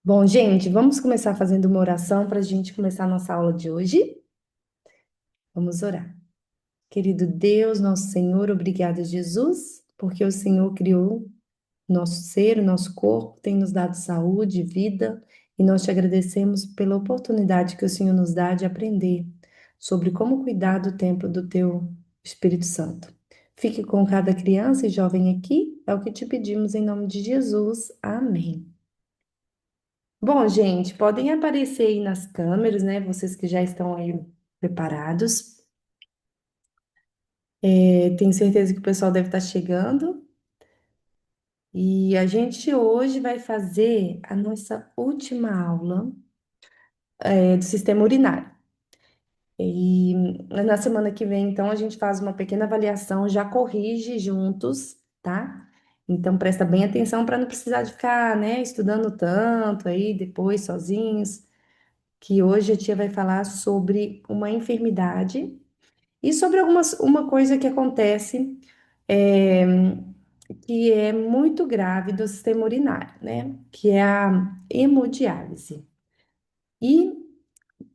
Bom, gente, vamos começar fazendo uma oração para a gente começar a nossa aula de hoje. Vamos orar. Querido Deus, nosso Senhor, obrigada, Jesus, porque o Senhor criou nosso ser, o nosso corpo, tem nos dado saúde, vida, e nós te agradecemos pela oportunidade que o Senhor nos dá de aprender sobre como cuidar do templo do teu Espírito Santo. Fique com cada criança e jovem aqui, é o que te pedimos em nome de Jesus. Amém. Bom, gente, podem aparecer aí nas câmeras, né? Vocês que já estão aí preparados. Tenho certeza que o pessoal deve estar chegando. E a gente hoje vai fazer a nossa última aula, do sistema urinário. E na semana que vem, então, a gente faz uma pequena avaliação, já corrige juntos, tá? Então, presta bem atenção para não precisar de ficar, né, estudando tanto aí depois sozinhos. Que hoje a tia vai falar sobre uma enfermidade e sobre uma coisa que acontece é, que é muito grave do sistema urinário, né? Que é a hemodiálise. E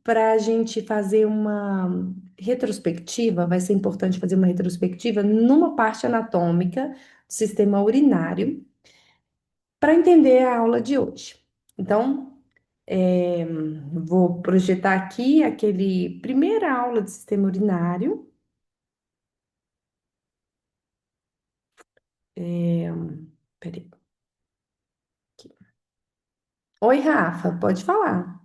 para a gente fazer uma retrospectiva, vai ser importante fazer uma retrospectiva numa parte anatômica do sistema urinário para entender a aula de hoje. Então, é, vou projetar aqui aquele primeira aula do sistema urinário. É, peraí. Oi, Rafa, pode falar.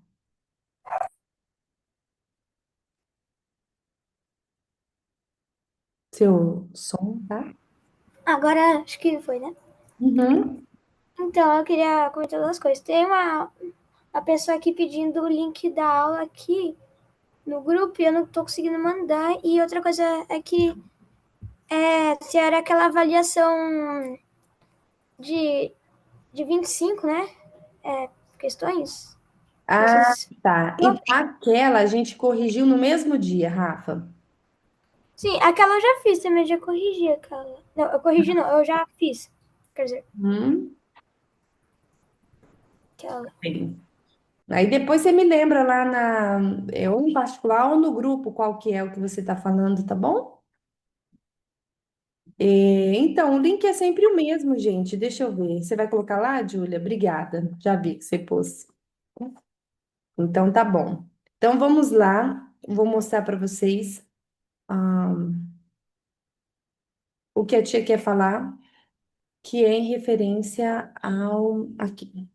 Seu som, tá? Agora acho que foi, né? Uhum. Então, eu queria comentar duas coisas. Tem uma pessoa aqui pedindo o link da aula aqui no grupo e eu não tô conseguindo mandar. E outra coisa é que se era aquela avaliação de, de 25, né? Questões. Ah, Vocês. tá. Então, aquela a gente corrigiu no mesmo dia, Rafa. Sim, aquela eu já fiz também, já corrigi aquela. Não, eu corrigi não, eu já fiz. Quer dizer, Hum, aquela. bem. Aí depois você me lembra lá ou em particular ou no grupo qual que é o que você está falando, tá bom? Então, o link é sempre o mesmo, gente. Deixa eu ver. Você vai colocar lá, Júlia? Obrigada. Já vi que você pôs. Então, tá bom. Então, vamos lá. Vou mostrar para vocês, o que a tia quer falar, que é em referência ao aqui.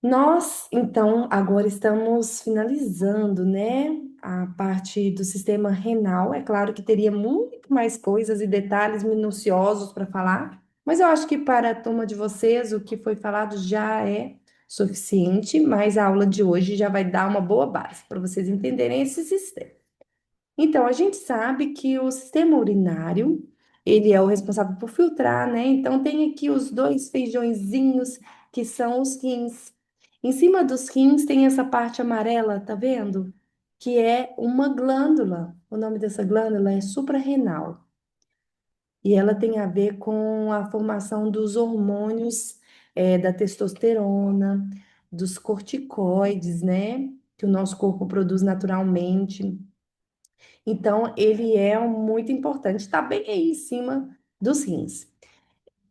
Nós, então, agora estamos finalizando, né, a parte do sistema renal. É claro que teria muito mais coisas e detalhes minuciosos para falar, mas eu acho que para a turma de vocês o que foi falado já é suficiente, mas a aula de hoje já vai dar uma boa base para vocês entenderem esse sistema. Então, a gente sabe que o sistema urinário, ele é o responsável por filtrar, né? Então, tem aqui os dois feijõezinhos, que são os rins. Em cima dos rins tem essa parte amarela, tá vendo? Que é uma glândula. O nome dessa glândula é suprarrenal. E ela tem a ver com a formação dos hormônios, da testosterona, dos corticoides, né? Que o nosso corpo produz naturalmente. Então, ele é muito importante, está bem aí em cima dos rins.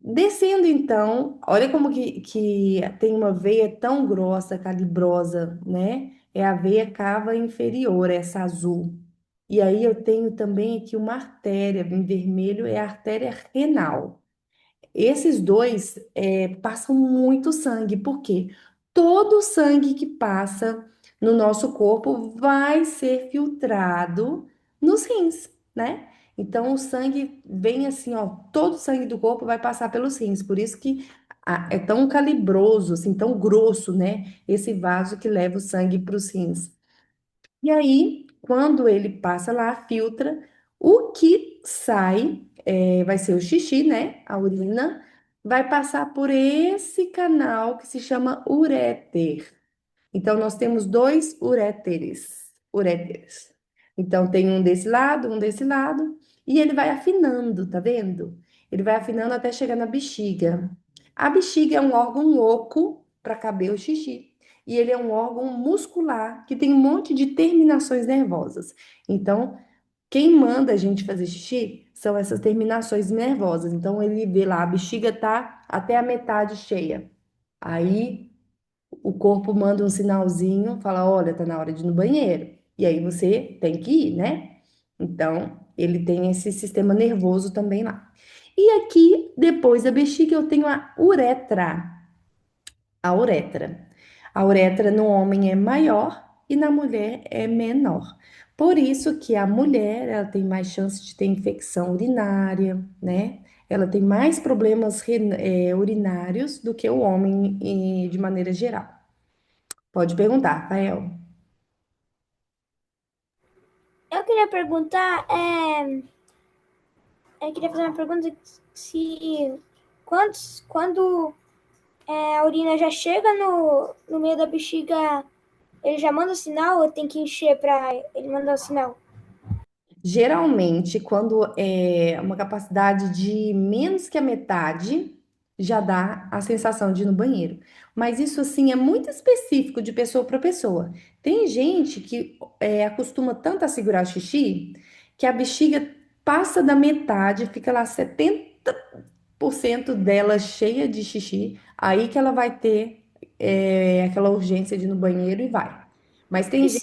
Descendo, então, olha como que tem uma veia tão grossa, calibrosa, né? É a veia cava inferior, essa azul. E aí eu tenho também aqui uma artéria, em vermelho, é a artéria renal. Esses dois passam muito sangue, porque todo o sangue que passa no nosso corpo vai ser filtrado nos rins, né? Então o sangue vem assim, ó, todo o sangue do corpo vai passar pelos rins, por isso que é tão calibroso, assim, tão grosso, né? Esse vaso que leva o sangue para os rins. E aí, quando ele passa lá, filtra, o que sai, vai ser o xixi, né? A urina, vai passar por esse canal que se chama uréter. Então, nós temos dois uréteres. Uréteres. Então, tem um desse lado, e ele vai afinando, tá vendo? Ele vai afinando até chegar na bexiga. A bexiga é um órgão oco, para caber o xixi. E ele é um órgão muscular que tem um monte de terminações nervosas. Então, quem manda a gente fazer xixi são essas terminações nervosas. Então, ele vê lá, a bexiga tá até a metade cheia. Aí, o corpo manda um sinalzinho, fala: olha, tá na hora de ir no banheiro. E aí você tem que ir, né? Então, ele tem esse sistema nervoso também lá. E aqui, depois da bexiga, eu tenho a uretra. A uretra. A uretra no homem é maior e na mulher é menor. Por isso que a mulher, ela tem mais chance de ter infecção urinária, né? Ela tem mais problemas urinários do que o homem, de maneira geral. Pode perguntar, Rafael. Eu queria perguntar, eu queria fazer uma pergunta se quando a urina já chega no meio da bexiga, ele já manda sinal ou tem que encher para ele mandar o sinal? Geralmente, quando é uma capacidade de menos que a metade, já dá a sensação de ir no banheiro. Mas isso, assim, é muito específico de pessoa para pessoa. Tem gente que acostuma tanto a segurar o xixi que a bexiga passa da metade, fica lá 70% dela cheia de xixi, aí que ela vai ter aquela urgência de ir no banheiro e vai. Mas E tem se,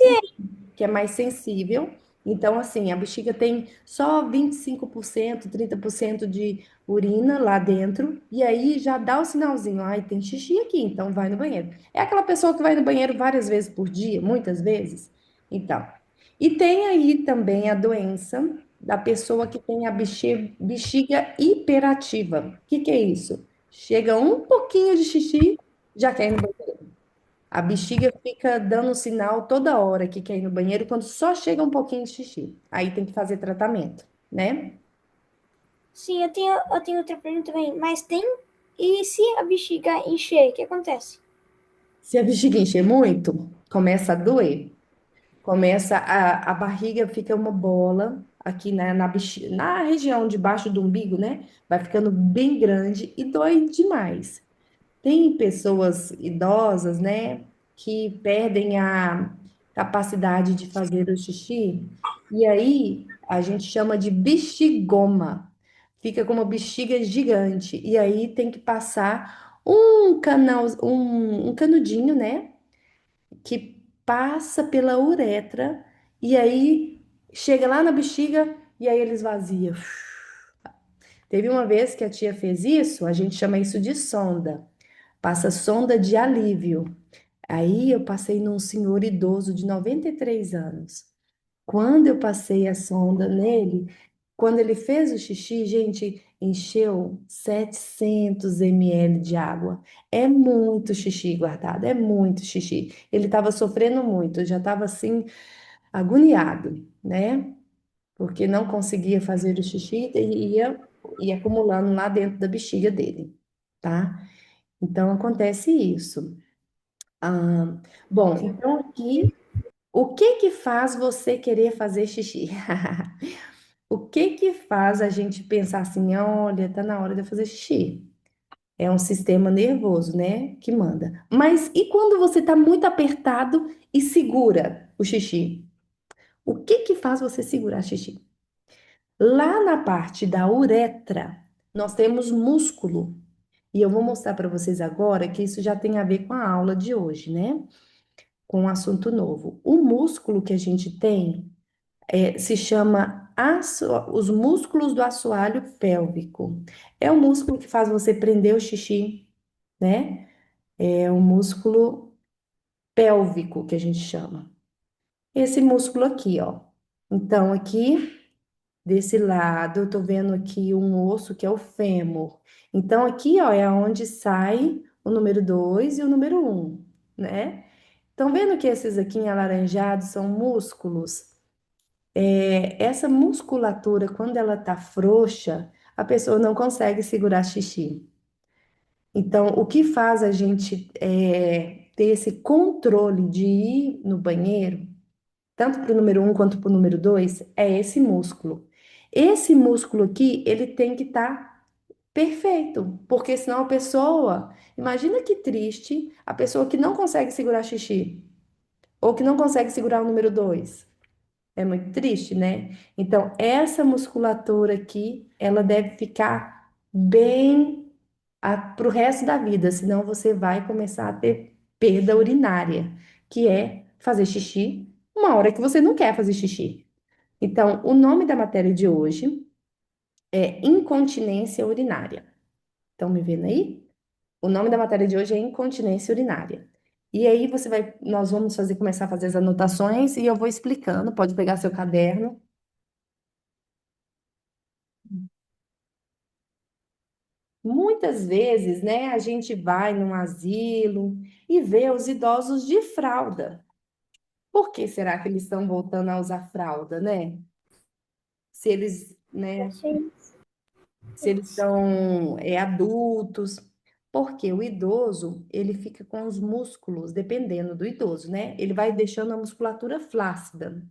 que é mais sensível. Então, assim, a bexiga tem só 25%, 30% de urina lá dentro, e aí já dá o sinalzinho, ai, tem xixi aqui, então vai no banheiro. É aquela pessoa que vai no banheiro várias vezes por dia, muitas vezes. Então, e tem aí também a doença da pessoa que tem a bexiga hiperativa. O que que é isso? Chega um pouquinho de xixi, já quer ir no banheiro. A bexiga fica dando sinal toda hora que quer ir no banheiro quando só chega um pouquinho de xixi. Aí tem que fazer tratamento, né? sim, eu tenho outra pergunta também, mas tem. E se a bexiga encher, o que acontece? Se a bexiga encher muito, começa a doer. Começa a barriga fica uma bola aqui na região debaixo do umbigo, né? Vai ficando bem grande e dói demais. Tem pessoas idosas, né, que perdem a capacidade de fazer o xixi, e aí a gente chama de bexigoma. Fica com uma bexiga gigante, e aí tem que passar um canudinho, né, que passa pela uretra, e aí chega lá na bexiga, e aí ele esvazia. Teve uma vez que a tia fez isso, a gente chama isso de sonda. Passa sonda de alívio. Aí eu passei num senhor idoso de 93 anos. Quando eu passei a sonda nele, quando ele fez o xixi, gente, encheu 700 ml de água. É muito xixi guardado, é muito xixi. Ele estava sofrendo muito, já estava assim, agoniado, né? Porque não conseguia fazer o xixi e ia acumulando lá dentro da bexiga dele, tá? Então acontece isso. Ah, bom, então aqui, o que que faz você querer fazer xixi? O que que faz a gente pensar assim, olha, tá na hora de eu fazer xixi? É um sistema nervoso, né, que manda. Mas e quando você tá muito apertado e segura o xixi? O que que faz você segurar xixi? Lá na parte da uretra, nós temos músculo. E eu vou mostrar para vocês agora que isso já tem a ver com a aula de hoje, né? Com um assunto novo. O músculo que a gente tem se chama os músculos do assoalho pélvico. É o músculo que faz você prender o xixi, né? É o músculo pélvico que a gente chama. Esse músculo aqui, ó. Então, aqui desse lado, eu tô vendo aqui um osso que é o fêmur. Então, aqui, ó, é onde sai o número 2 e o número um, né? Estão vendo que esses aqui em alaranjado são músculos? Essa musculatura, quando ela tá frouxa, a pessoa não consegue segurar xixi. Então, o que faz a gente ter esse controle de ir no banheiro, tanto para o número um quanto para o número dois, é esse músculo. Esse músculo aqui, ele tem que estar Perfeito, porque senão a pessoa, imagina que triste a pessoa que não consegue segurar xixi, ou que não consegue segurar o número 2. É muito triste, né? Então, essa musculatura aqui, ela deve ficar bem para o resto da vida, senão você vai começar a ter perda urinária, que é fazer xixi uma hora que você não quer fazer xixi. Então, o nome da matéria de hoje é incontinência urinária. Estão me vendo aí? O nome da matéria de hoje é incontinência urinária. E aí nós vamos começar a fazer as anotações e eu vou explicando. Pode pegar seu caderno. Muitas vezes, né, a gente vai num asilo e vê os idosos de fralda. Por que será que eles estão voltando a usar fralda, né? Se eles, né, Sim. se eles são adultos. Porque o idoso, ele fica com os músculos, dependendo do idoso, né? Ele vai deixando a musculatura flácida,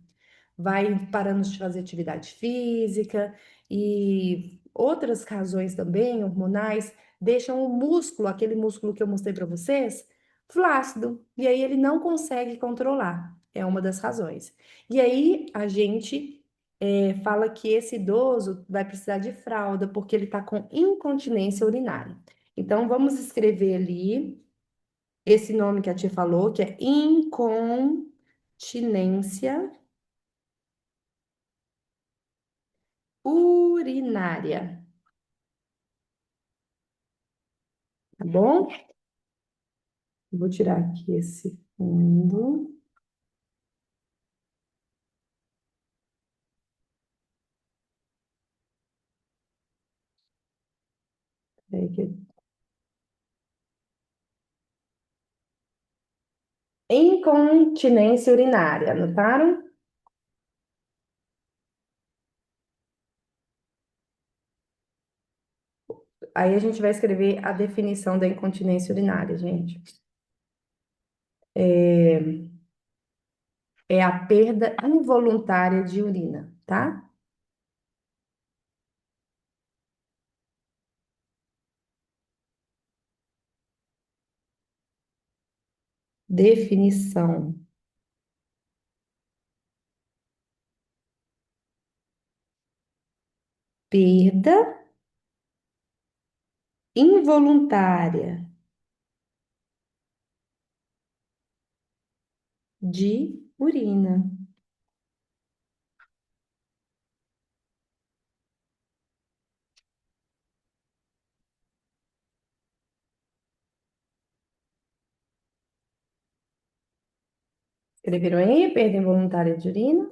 vai parando de fazer atividade física e outras razões também, hormonais, deixam o músculo, aquele músculo que eu mostrei para vocês, flácido, e aí ele não consegue controlar. É uma das razões. E aí a gente fala que esse idoso vai precisar de fralda porque ele está com incontinência urinária. Então vamos escrever ali esse nome que a tia falou, que é incontinência urinária, tá bom? Vou tirar aqui esse fundo. Peraí incontinência urinária, anotaram? Aí a gente vai escrever a definição da incontinência urinária, gente. É a perda involuntária de urina, tá? Definição: perda involuntária de urina. Escreveram aí? Perda involuntária de urina?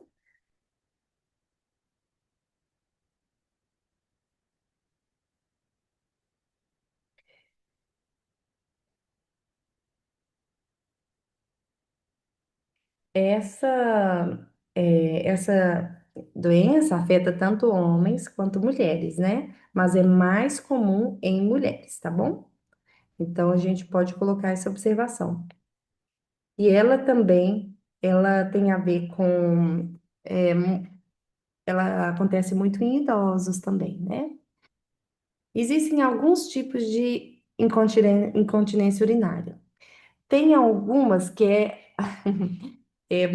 Essa doença afeta tanto homens quanto mulheres, né? Mas é mais comum em mulheres, tá bom? Então a gente pode colocar essa observação. E ela também, ela tem a ver com, é, ela acontece muito em idosos também, né? Existem alguns tipos de incontinência urinária. Tem algumas que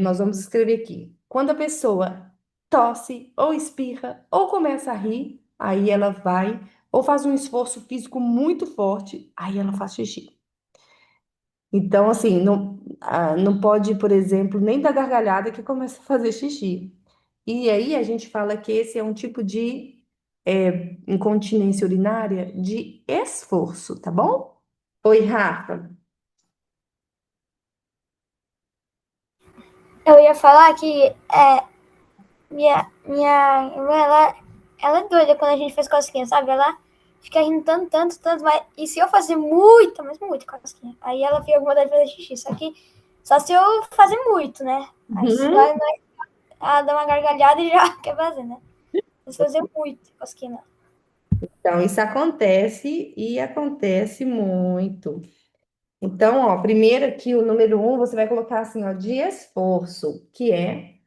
nós vamos escrever aqui. Quando a pessoa tosse ou espirra ou começa a rir, aí ela vai ou faz um esforço físico muito forte, aí ela faz xixi. Então, assim, não pode, por exemplo, nem dar gargalhada que começa a fazer xixi. E aí a gente fala que esse é um tipo de incontinência urinária de esforço, tá bom? Oi, Rafa. Eu ia falar que minha irmã, ela é doida quando a gente faz cosquinha, sabe? Ela fica rindo tanto, tanto, tanto, mas e se eu fazer muita, mas muita cosquinha? Aí ela fica com vontade de fazer xixi, só se eu fazer muito, né? Aí Uhum. vai, ela dá uma gargalhada e já quer fazer, né? Se fazer muito cosquinha, não. Então, isso acontece e acontece muito. Então, ó, primeiro aqui, o número um, você vai colocar assim, ó, de esforço, que é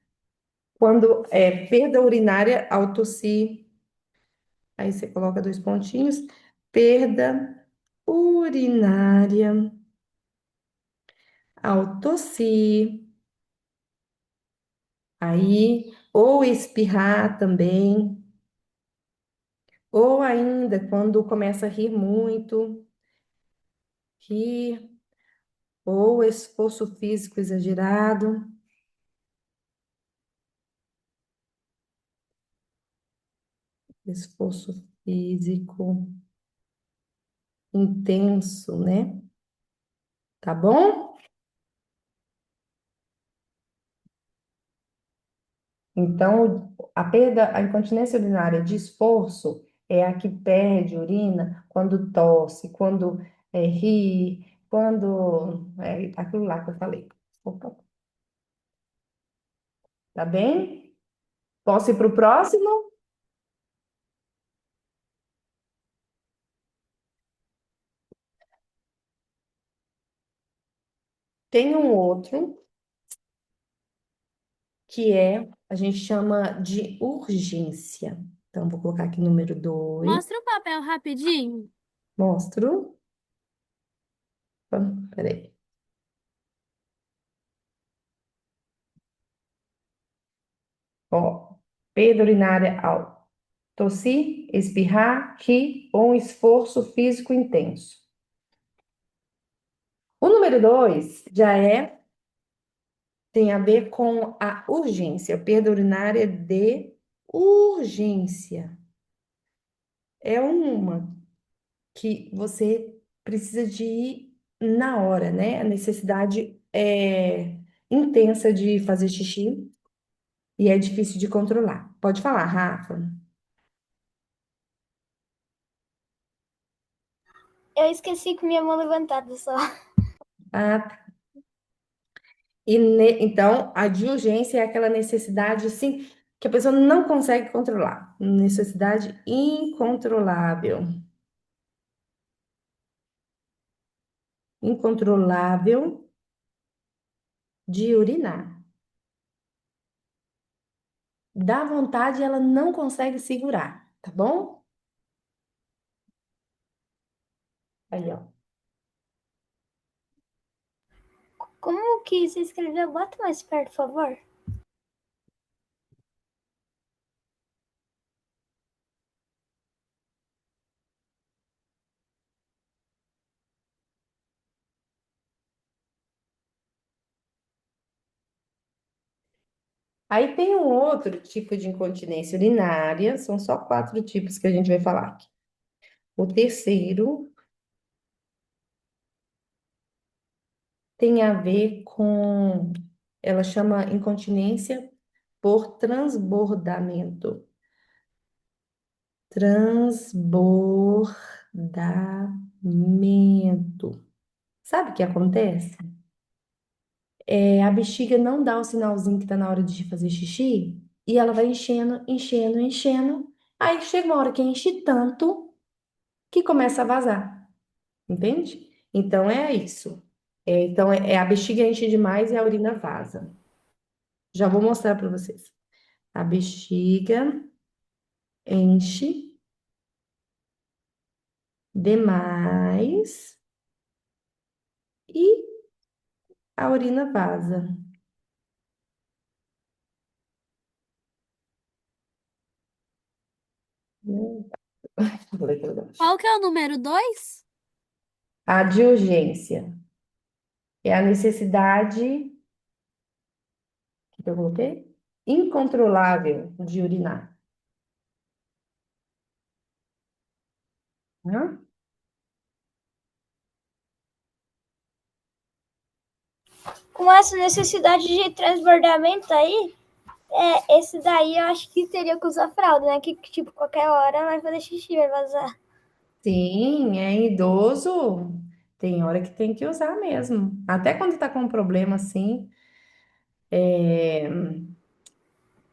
quando é perda urinária ao tossir. Aí você coloca dois pontinhos. perda urinária ao tossir, aí, ou espirrar também, ou ainda quando começa a rir muito, rir, ou esforço físico exagerado, esforço físico intenso, né? Tá bom? Então, a incontinência urinária de esforço é a que perde urina quando tosse, quando ri, quando aquilo lá que eu falei. Opa, tá bem? Posso ir para o próximo? Tem um outro que a gente chama de urgência. Então, vou colocar aqui número 2. Mostra o papel rapidinho. Mostro. Peraí. Ó, perda urinária ao tossir, espirrar, rir ou um esforço físico intenso. O número 2 tem a ver com a urgência, perda urinária de urgência. É uma que você precisa de ir na hora, né? A necessidade é intensa de fazer xixi e é difícil de controlar. Pode falar, Rafa. Eu esqueci com minha mão levantada só. Ah, então, a de urgência é aquela necessidade, assim, que a pessoa não consegue controlar. Necessidade incontrolável. Incontrolável de urinar. Dá vontade, ela não consegue segurar, tá bom? Aí, ó. Como que você escreveu? Bota mais perto, por favor. Aí tem um outro tipo de incontinência urinária, são só 4 tipos que a gente vai falar aqui. O terceiro tem a ver com, ela chama incontinência por transbordamento. Transbordamento. Sabe o que acontece? A bexiga não dá o sinalzinho que tá na hora de fazer xixi e ela vai enchendo, enchendo, enchendo. Aí chega uma hora que enche tanto que começa a vazar, entende? Então é isso. Então a bexiga enche demais e a urina vaza. Já vou mostrar para vocês. A bexiga enche demais e a urina vaza. Qual que é o número 2? A de urgência é a necessidade que eu coloquei? Incontrolável de urinar. Né? Com essa necessidade de transbordamento aí, esse daí eu acho que teria que usar fralda, né? Que, tipo, qualquer hora vai fazer xixi, vai vazar. Sim, é idoso. Tem hora que tem que usar mesmo. Até quando tá com um problema assim,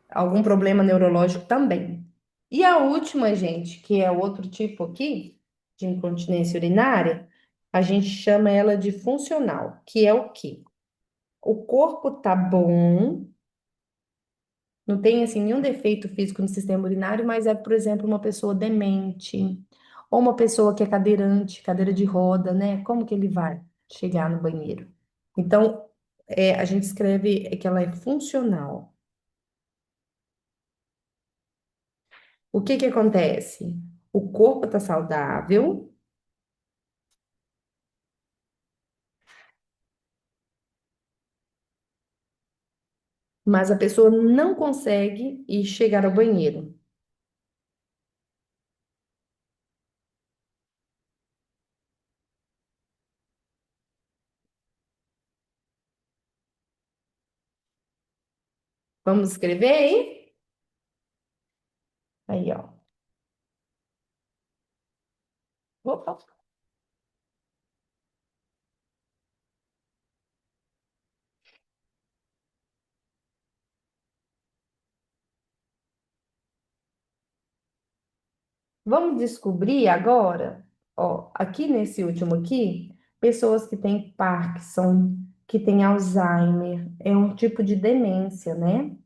algum problema neurológico também. E a última, gente, que é outro tipo aqui de incontinência urinária, a gente chama ela de funcional, que é o quê? O corpo tá bom, não tem assim nenhum defeito físico no sistema urinário, mas é, por exemplo, uma pessoa demente, Ou uma pessoa que é cadeirante, cadeira de roda, né? Como que ele vai chegar no banheiro? Então, a gente escreve que ela é funcional. O que que acontece? O corpo está saudável, mas a pessoa não consegue ir chegar ao banheiro. Vamos escrever aí? Aí, ó. Opa. Vamos descobrir agora, ó, aqui nesse último aqui, pessoas que têm Parkinson, que têm Alzheimer, é um tipo de demência, né?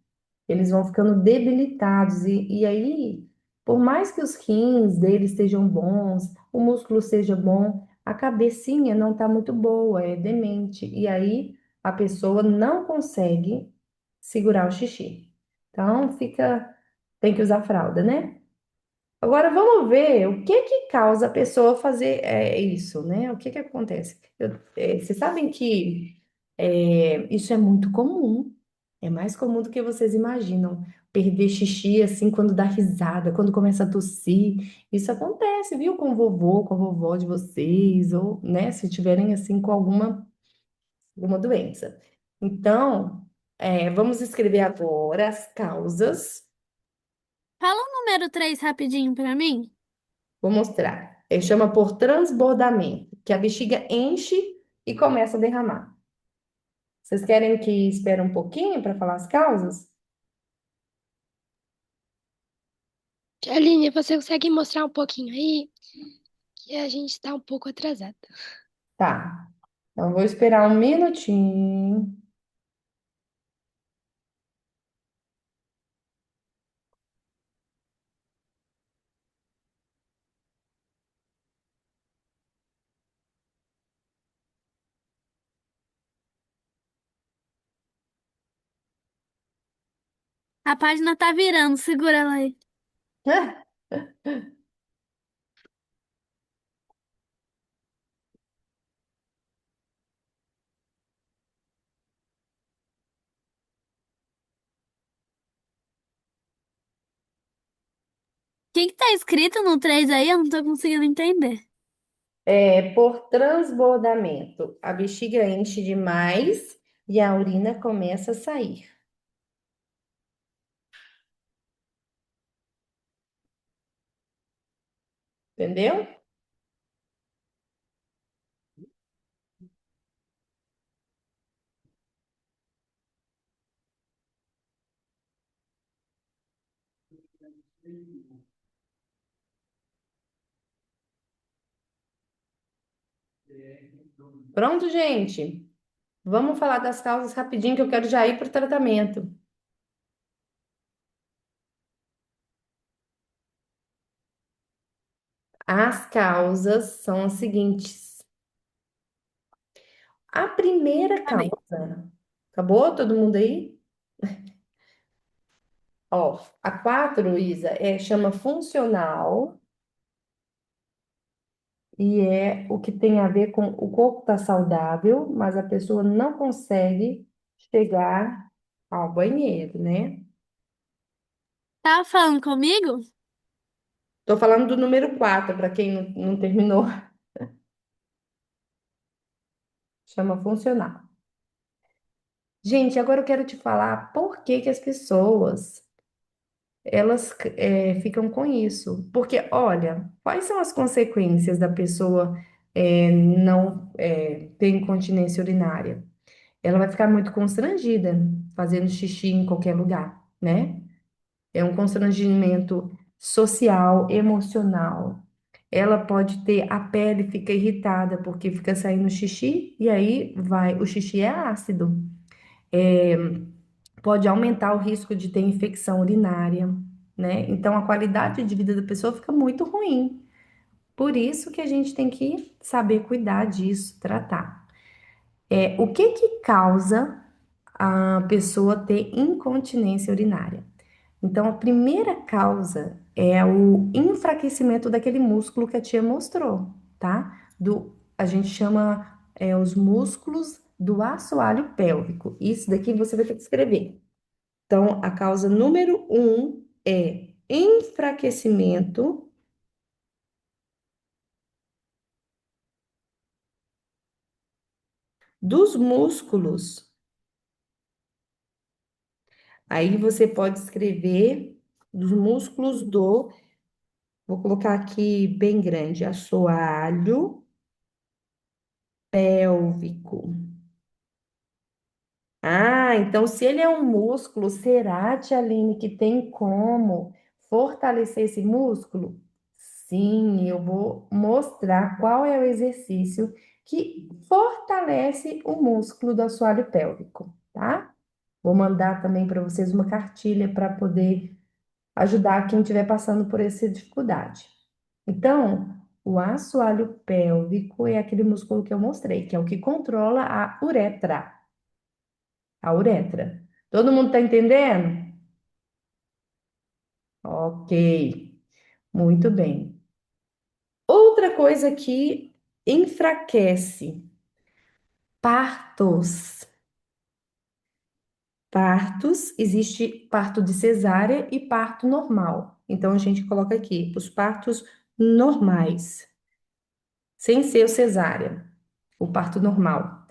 Eles vão ficando debilitados e aí, por mais que os rins deles estejam bons, o músculo seja bom, a cabecinha não está muito boa, é demente. E aí a pessoa não consegue segurar o xixi. Então tem que usar fralda, né? Agora vamos ver o que que causa a pessoa fazer isso, né? O que que acontece? Vocês sabem que isso é muito comum, é mais comum do que vocês imaginam. Perder xixi assim quando dá risada, quando começa a tossir. Isso acontece, viu? Com o vovô, com a vovó de vocês, ou, né, se tiverem assim com alguma doença. Então, vamos escrever agora as causas. Fala o número 3 rapidinho pra mim. Vou mostrar. Ele chama por transbordamento, que a bexiga enche e começa a derramar. Vocês querem que espere um pouquinho para falar as causas? Aline, você consegue mostrar um pouquinho aí? Que a gente está um pouco atrasada. Tá. Então, vou esperar um minutinho. A página tá virando, segura ela aí. O que que tá escrito no 3 aí? Eu não tô conseguindo entender. Por transbordamento, a bexiga enche demais e a urina começa a sair. Entendeu? Pronto, gente? Vamos falar das causas rapidinho que eu quero já ir para o tratamento. As causas são as seguintes. A primeira Amém. causa, acabou todo mundo aí? Ó, a 4, Isa, chama funcional e é o que tem a ver com o corpo tá saudável, mas a pessoa não consegue chegar ao banheiro, né? Tá falando comigo? Tô falando do número 4 para quem não terminou, chama funcional. Gente, agora eu quero te falar por que que as pessoas elas ficam com isso. Porque, olha, quais são as consequências da pessoa não ter incontinência urinária? Ela vai ficar muito constrangida fazendo xixi em qualquer lugar, né? É um constrangimento social, emocional. Ela pode ter a pele fica irritada porque fica saindo xixi e aí o xixi é ácido. Pode aumentar o risco de ter infecção urinária, né? Então a qualidade de vida da pessoa fica muito ruim. Por isso que a gente tem que saber cuidar disso, tratar. O que que causa a pessoa ter incontinência urinária? Então, a primeira causa é o enfraquecimento daquele músculo que a tia mostrou, tá? A gente chama os músculos do assoalho pélvico. Isso daqui você vai ter que escrever. Então, a causa número um é enfraquecimento dos músculos. Aí você pode escrever dos músculos vou colocar aqui bem grande, assoalho pélvico. Ah, então se ele é um músculo, será, tia Aline, que tem como fortalecer esse músculo? Sim, eu vou mostrar qual é o exercício que fortalece o músculo do assoalho pélvico, tá? Vou mandar também para vocês uma cartilha para poder ajudar quem estiver passando por essa dificuldade. Então, o assoalho pélvico é aquele músculo que eu mostrei, que é o que controla a uretra. A uretra. Todo mundo está entendendo? Ok, muito bem. Outra coisa que enfraquece, partos. Partos, existe parto de cesárea e parto normal. Então, a gente coloca aqui os partos normais, sem ser o cesárea, o parto normal.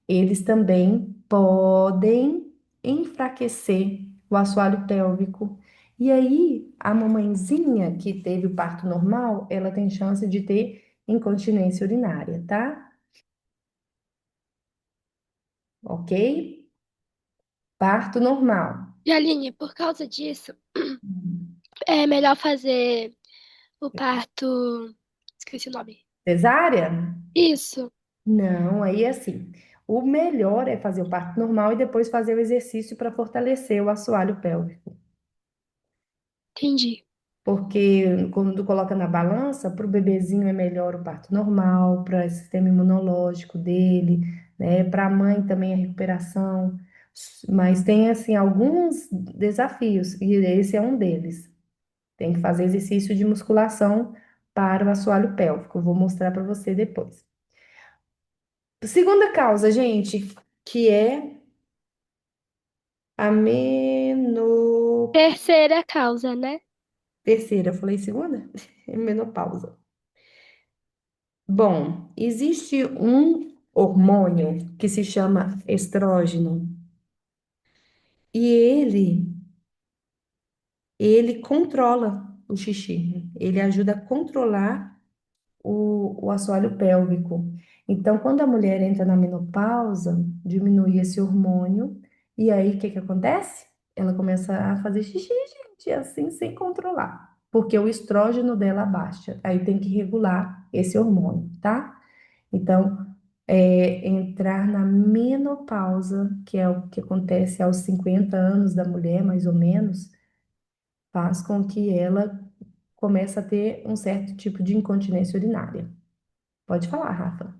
Eles também podem enfraquecer o assoalho pélvico. E aí, a mamãezinha que teve o parto normal, ela tem chance de ter incontinência urinária, tá? Ok? Parto normal. E Aline, por causa disso, é melhor fazer o parto. Esqueci o nome. Cesárea? Isso, Não, aí é assim. O melhor é fazer o parto normal e depois fazer o exercício para fortalecer o assoalho pélvico. entendi. Porque quando coloca na balança, para o bebezinho é melhor o parto normal, para o sistema imunológico dele, né? Para a mãe também a recuperação. Mas tem, assim, alguns desafios, e esse é um deles. Tem que fazer exercício de musculação para o assoalho pélvico. Eu vou mostrar para você depois. Segunda causa, gente, que é a Terceira causa, né? terceira, eu falei segunda? Menopausa. Bom, existe um hormônio que se chama estrógeno e ele controla o xixi, ele ajuda a controlar o assoalho pélvico. Então, quando a mulher entra na menopausa, diminui esse hormônio e aí o que que acontece? Ela começa a fazer xixi, gente, assim sem controlar, porque o estrógeno dela baixa. Aí tem que regular esse hormônio, tá? Então, entrar na menopausa, que é o que acontece aos 50 anos da mulher, mais ou menos, faz com que ela comece a ter um certo tipo de incontinência urinária. Pode falar, Rafa.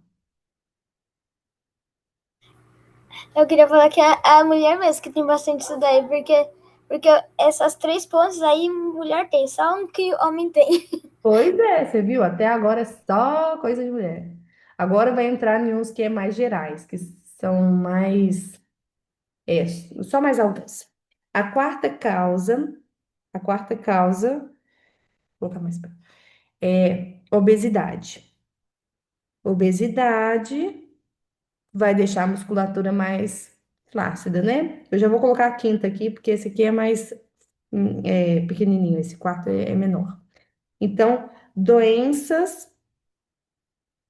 Eu queria falar que é a mulher mesmo que tem bastante isso daí, porque essas 3 pontos aí mulher tem, só um que homem tem. Pois é, você viu? Até agora é só coisa de mulher. Agora vai entrar em uns que é mais gerais, que são mais, só mais alguns. A quarta causa, a quarta causa, vou colocar mais perto, é obesidade. Obesidade vai deixar a musculatura mais flácida, né? Eu já vou colocar a quinta aqui, porque esse aqui é mais pequenininho, esse quarto é menor. Então, doenças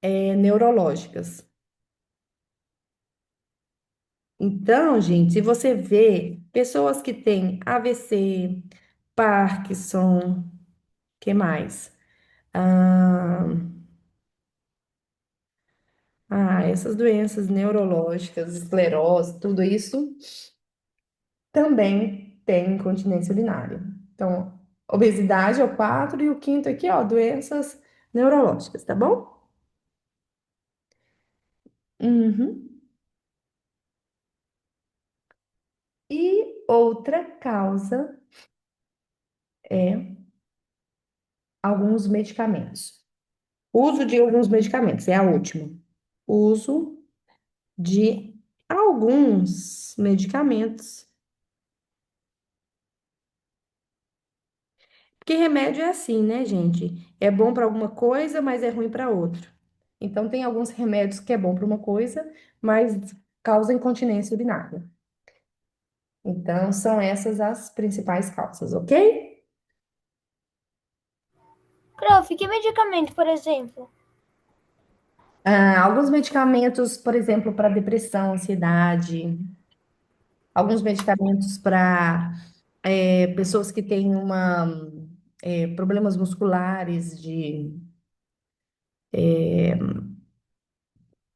neurológicas. Então, gente, se você vê pessoas que têm AVC, Parkinson, que mais? Ah, essas doenças neurológicas, esclerose, tudo isso também tem incontinência urinária. Então, obesidade é o 4 e o quinto aqui, ó, doenças neurológicas, tá bom? Uhum. E outra causa é alguns medicamentos. Uso de alguns medicamentos, é a última. Uso de alguns medicamentos. Porque remédio é assim, né, gente? É bom para alguma coisa, mas é ruim para outra. Então, tem alguns remédios que é bom para uma coisa, mas causa incontinência urinária. Então, são essas as principais causas, ok? Prof, que medicamento, por exemplo? Alguns medicamentos, por exemplo, para depressão, ansiedade, alguns medicamentos para pessoas que têm problemas musculares, de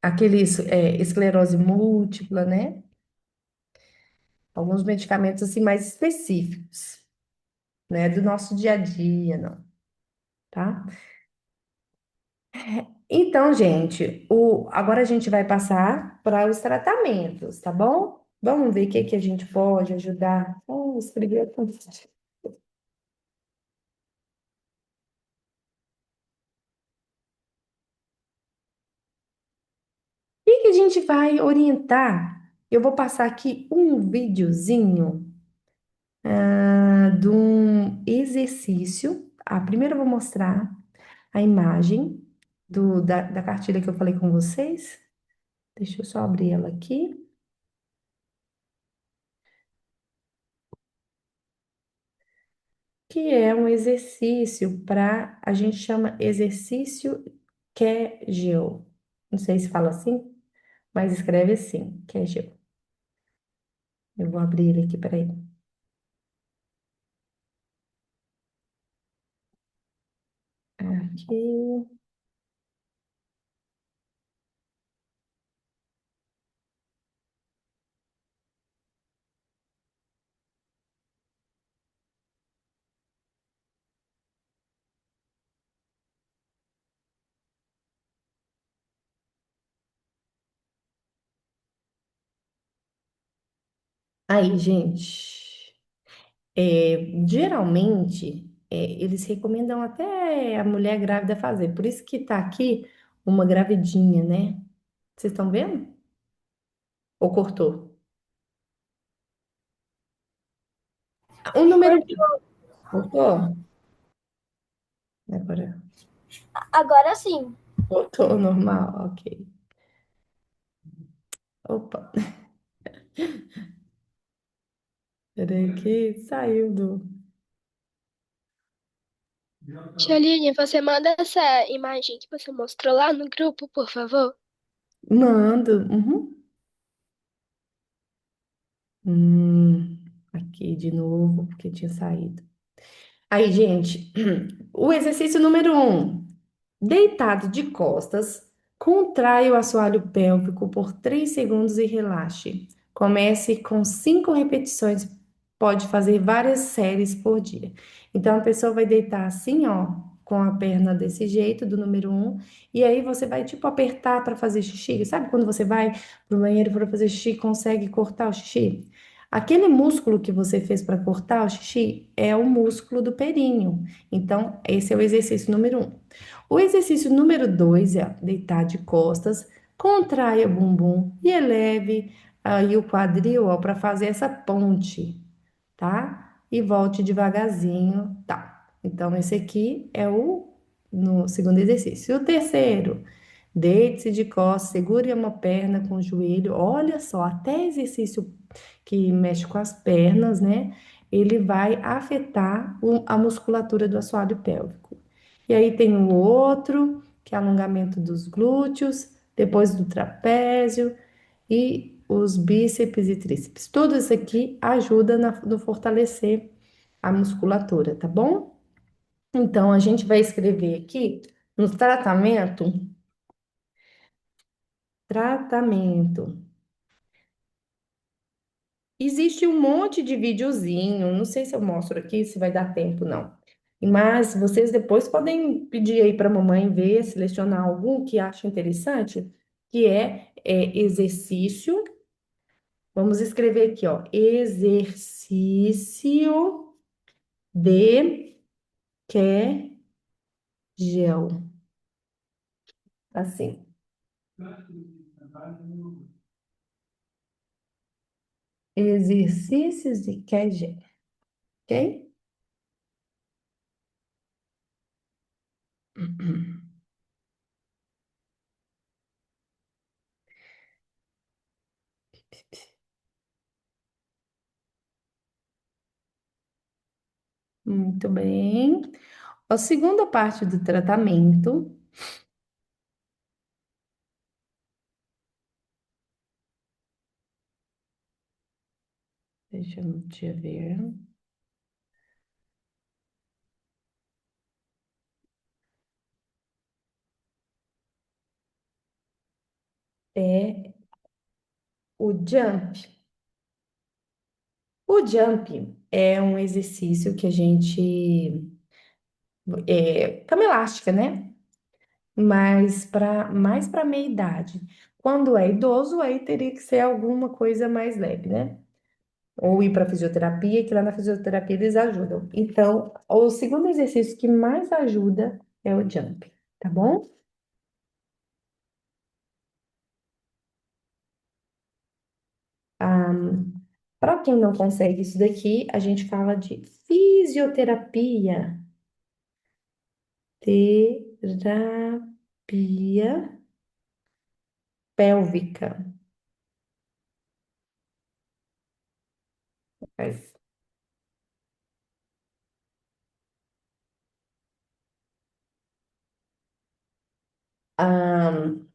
aqueles, esclerose múltipla, né? Alguns medicamentos assim mais específicos, né? Do nosso dia a dia, não, tá? Então, gente, agora a gente vai passar para os tratamentos, tá bom? Vamos ver o que que a gente pode ajudar. Oh, escrevi tanto. O que que a gente vai orientar? Eu vou passar aqui um videozinho de um exercício. Primeiro eu vou mostrar a imagem da cartilha que eu falei com vocês. Deixa eu só abrir ela aqui. Que é um exercício a gente chama exercício Kegel. Não sei se fala assim, mas escreve assim, Kegel. Eu vou abrir ele aqui, peraí. Aqui. Aí, gente, geralmente eles recomendam até a mulher grávida fazer. Por isso que tá aqui uma gravidinha, né? Vocês estão vendo? Ou cortou? O número. Cortou? Agora. Agora sim. Cortou normal, ok. Opa, peraí que saiu do. Tioline, você manda essa imagem que você mostrou lá no grupo, por favor? Mando. Uhum. Hum, aqui de novo, porque tinha saído. Aí, gente, o exercício número 1. Deitado de costas, contraia o assoalho pélvico por 3 segundos e relaxe. Comece com 5 repetições, pode fazer várias séries por dia. Então, a pessoa vai deitar assim, ó, com a perna desse jeito, do número 1, e aí você vai, tipo, apertar para fazer xixi. Sabe quando você vai pro banheiro para fazer xixi e consegue cortar o xixi? Aquele músculo que você fez para cortar o xixi é o músculo do períneo. Então, esse é o exercício número 1. O exercício número 2 é deitar de costas, contraia o bumbum e eleve aí o quadril para fazer essa ponte, tá? E volte devagarzinho, tá? Então, esse aqui é o no segundo exercício. E o terceiro, deite-se de costas, segure uma perna com o joelho. Olha só, até exercício que mexe com as pernas, né? Ele vai afetar a musculatura do assoalho pélvico. E aí tem o outro, que é alongamento dos glúteos, depois do trapézio e os bíceps e tríceps. Tudo isso aqui ajuda no fortalecer a musculatura, tá bom? Então, a gente vai escrever aqui no tratamento. Existe um monte de videozinho, não sei se eu mostro aqui, se vai dar tempo, não. Mas vocês depois podem pedir aí para a mamãe ver, selecionar algum que acha interessante, que é exercício. Vamos escrever aqui, ó, exercício de Kegel, assim, exercícios de Kegel, ok? Muito bem. A segunda parte do tratamento, deixa eu ver, é o jump. O jump é um exercício que a gente cama elástica, né? Mas mais para meia idade. Quando é idoso, aí teria que ser alguma coisa mais leve, né? Ou ir para fisioterapia, que lá na fisioterapia eles ajudam. Então, o segundo exercício que mais ajuda é o jump, tá bom? Para quem não consegue isso daqui, a gente fala de fisioterapia. Terapia pélvica. Mas,